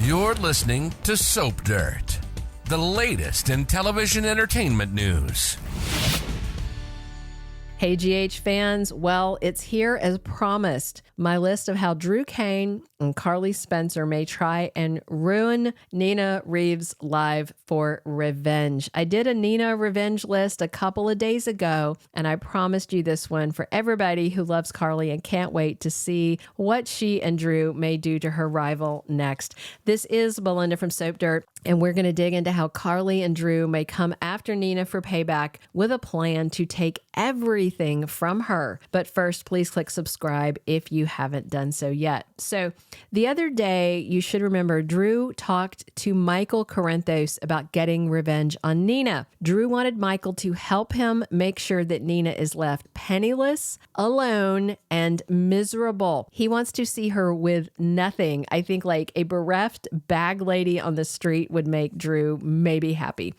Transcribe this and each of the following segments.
You're listening to Soap Dirt, the latest in television entertainment news. Hey, GH fans. Well, it's here as promised. My list of how Drew Cain and Carly Spencer may try and ruin Nina Reeves' life for revenge. I did a Nina revenge list a couple of days ago, and I promised you this one for everybody who loves Carly and can't wait to see what she and Drew may do to her rival next. This is Belinda from Soap Dirt, and we're going to dig into how Carly and Drew may come after Nina for payback with a plan to take everything from her. But first, please click subscribe if you haven't done so yet. So the other day, you should remember Drew talked to Michael Corinthos about getting revenge on Nina. Drew wanted Michael to help him make sure that Nina is left penniless, alone, and miserable. He wants to see her with nothing. I think like a bereft bag lady on the street would make Drew maybe happy.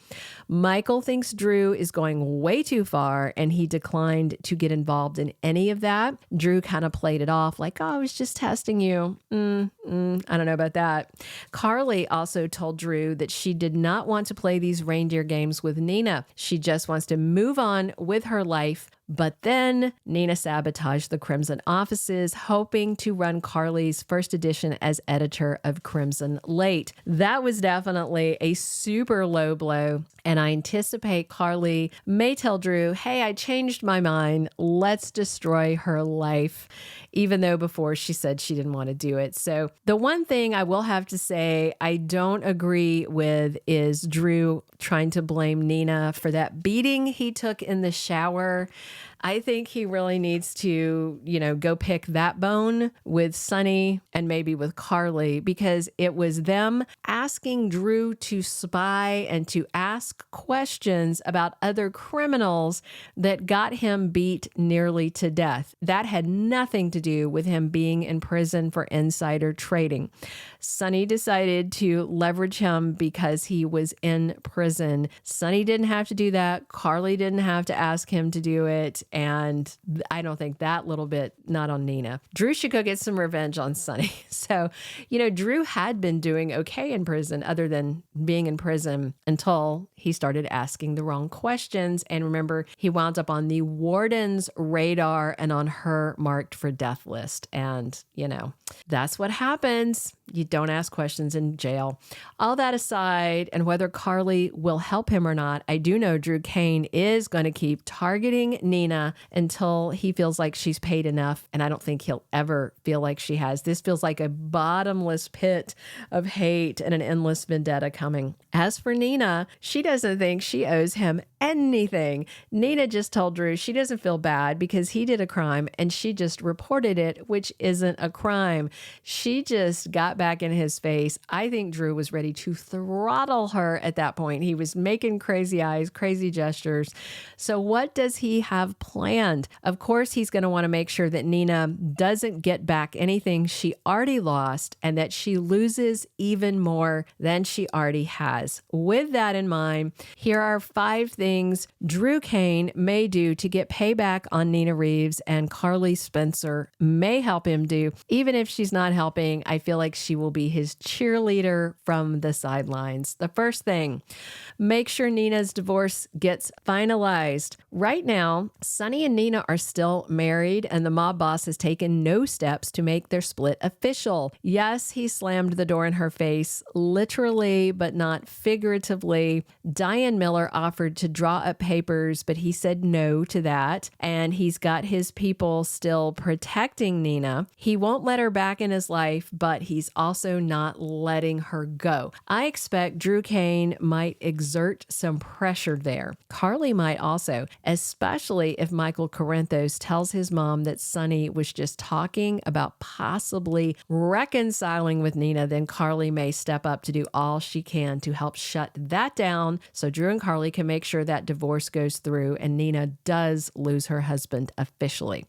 Michael thinks Drew is going way too far, and he declined to get involved in any of that. Drew kind of played it off like, oh, I was just testing you. I don't know about that. Carly also told Drew that she did not want to play these reindeer games with Nina. She just wants to move on with her life. But then Nina sabotaged the Crimson offices, hoping to run Carly's first edition as editor of Crimson late. That was definitely a super low blow. And I anticipate Carly may tell Drew, hey, I changed my mind. Let's destroy her life, even though before she said she didn't want to do it. So the one thing I will have to say I don't agree with is Drew trying to blame Nina for that beating he took in the shower. I think he really needs to, go pick that bone with Sonny and maybe with Carly, because it was them asking Drew to spy and to ask questions about other criminals that got him beat nearly to death. That had nothing to do with him being in prison for insider trading. Sonny decided to leverage him because he was in prison. Sonny didn't have to do that. Carly didn't have to ask him to do it. And I don't think that little bit, not on Nina. Drew should go get some revenge on Sonny. So, Drew had been doing okay in prison other than being in prison until he started asking the wrong questions. And remember, he wound up on the warden's radar and on her marked for death list. And, that's what happens. You don't ask questions in jail. All that aside, and whether Carly will help him or not, I do know Drew Cain is going to keep targeting Nina until he feels like she's paid enough. And I don't think he'll ever feel like she has. This feels like a bottomless pit of hate and an endless vendetta coming. As for Nina, she doesn't think she owes him anything. Nina just told Drew she doesn't feel bad because he did a crime and she just reported it, which isn't a crime. She just got back in his face. I think Drew was ready to throttle her at that point. He was making crazy eyes, crazy gestures. So what does he have planned? Of course, he's going to want to make sure that Nina doesn't get back anything she already lost and that she loses even more than she already has. With that in mind, here are 5 things Drew Cain may do to get payback on Nina Reeves, and Carly Spencer may help him do. Even if she's not helping, I feel like she will be his cheerleader from the sidelines. The first thing, make sure Nina's divorce gets finalized. Right now, Sonny and Nina are still married, and the mob boss has taken no steps to make their split official. Yes, he slammed the door in her face, literally, but not figuratively. Diane Miller offered to draw up papers, but he said no to that, and he's got his people still protecting Nina. He won't let her back in his life, but he's also not letting her go. I expect Drew Cain might exert some pressure there. Carly might also, especially if Michael Corinthos tells his mom that Sonny was just talking about possibly reconciling with Nina, then Carly may step up to do all she can to help shut that down so Drew and Carly can make sure that divorce goes through and Nina does lose her husband officially.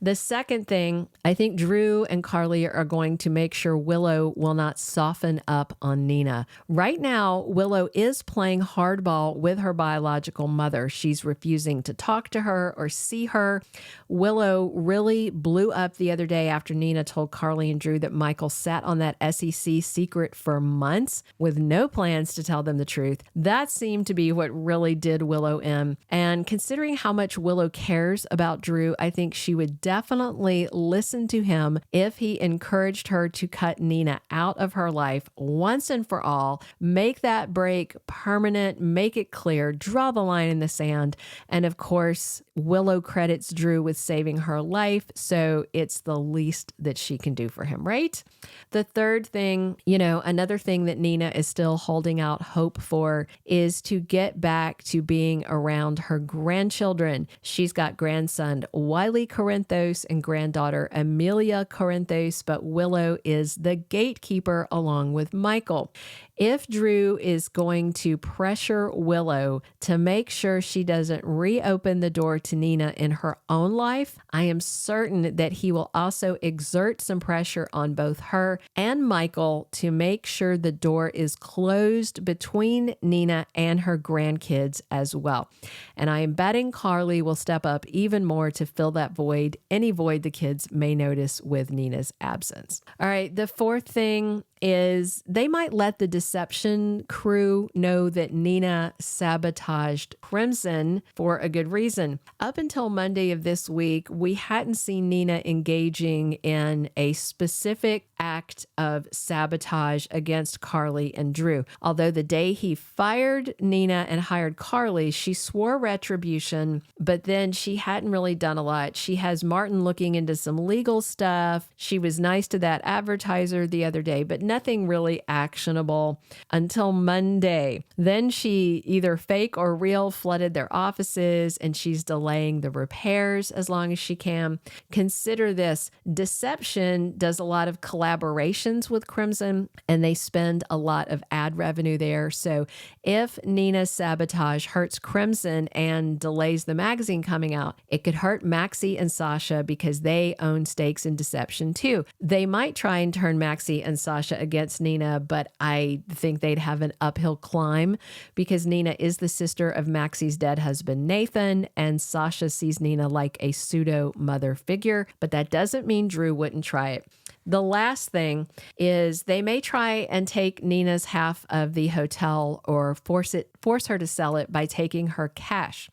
The second thing, I think Drew and Carly are going to make sure Willow will not soften up on Nina. Right now, Willow is playing hardball with her biological mother. She's refusing to talk to her her or see her. Willow really blew up the other day after Nina told Carly and Drew that Michael sat on that SEC secret for months with no plans to tell them the truth. That seemed to be what really did Willow in. And considering how much Willow cares about Drew, I think she would definitely listen to him if he encouraged her to cut Nina out of her life once and for all, make that break permanent, make it clear, draw the line in the sand. And of course, Willow credits Drew with saving her life, so it's the least that she can do for him, right? The third thing, another thing that Nina is still holding out hope for is to get back to being around her grandchildren. She's got grandson Wiley Corinthos and granddaughter Amelia Corinthos, but Willow is the gatekeeper along with Michael. If Drew is going to pressure Willow to make sure she doesn't reopen the door to Nina in her own life, I am certain that he will also exert some pressure on both her and Michael to make sure the door is closed between Nina and her grandkids as well. And I am betting Carly will step up even more to fill that void, any void the kids may notice with Nina's absence. All right, the fourth thing is they might let the deception crew know that Nina sabotaged Crimson for a good reason. Up until Monday of this week, we hadn't seen Nina engaging in a specific act of sabotage against Carly and Drew. Although the day he fired Nina and hired Carly, she swore retribution, but then she hadn't really done a lot. She has Martin looking into some legal stuff. She was nice to that advertiser the other day, but nothing really actionable until Monday. Then she either fake or real flooded their offices, and she's delaying the repairs as long as she can. Consider this: Deception does a lot of collaborations with Crimson, and they spend a lot of ad revenue there. So if Nina's sabotage hurts Crimson and delays the magazine coming out, it could hurt Maxie and Sasha because they own stakes in Deception too. They might try and turn Maxie and Sasha against Nina, but I think they'd have an uphill climb because Nina is the sister of Maxie's dead husband, Nathan, and Sasha sees Nina like a pseudo mother figure, but that doesn't mean Drew wouldn't try it. The last thing is they may try and take Nina's half of the hotel or force her to sell it by taking her cash.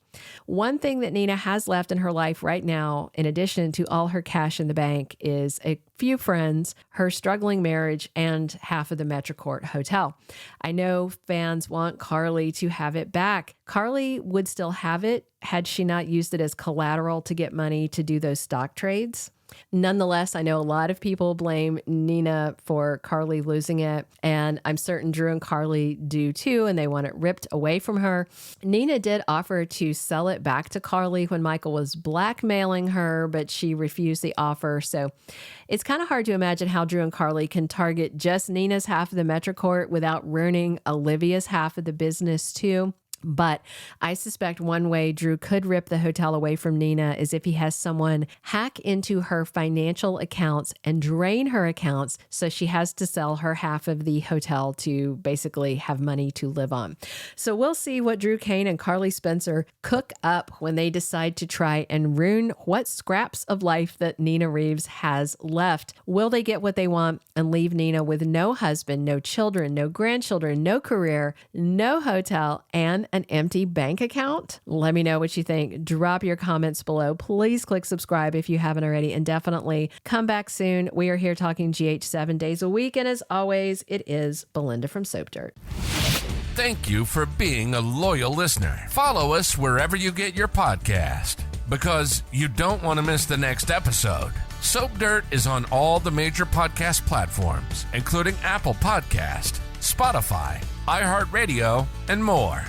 One thing that Nina has left in her life right now, in addition to all her cash in the bank, is a few friends, her struggling marriage, and half of the Metrocourt Hotel. I know fans want Carly to have it back. Carly would still have it had she not used it as collateral to get money to do those stock trades. Nonetheless, I know a lot of people blame Nina for Carly losing it, and I'm certain Drew and Carly do too, and they want it ripped away from her. Nina did offer to sell it back to Carly when Michael was blackmailing her, but she refused the offer. So it's kind of hard to imagine how Drew and Carly can target just Nina's half of the Metrocourt without ruining Olivia's half of the business too. But I suspect one way Drew could rip the hotel away from Nina is if he has someone hack into her financial accounts and drain her accounts so she has to sell her half of the hotel to basically have money to live on. So we'll see what Drew Cain and Carly Spencer cook up when they decide to try and ruin what scraps of life that Nina Reeves has left. Will they get what they want and leave Nina with no husband, no children, no grandchildren, no career, no hotel, and an empty bank account? Let me know what you think. Drop your comments below. Please click subscribe if you haven't already, and definitely come back soon. We are here talking GH 7 days a week, and as always, it is Belinda from Soap Dirt. Thank you for being a loyal listener. Follow us wherever you get your podcast, because you don't want to miss the next episode. Soap Dirt is on all the major podcast platforms, including Apple Podcast, Spotify, iHeartRadio, and more.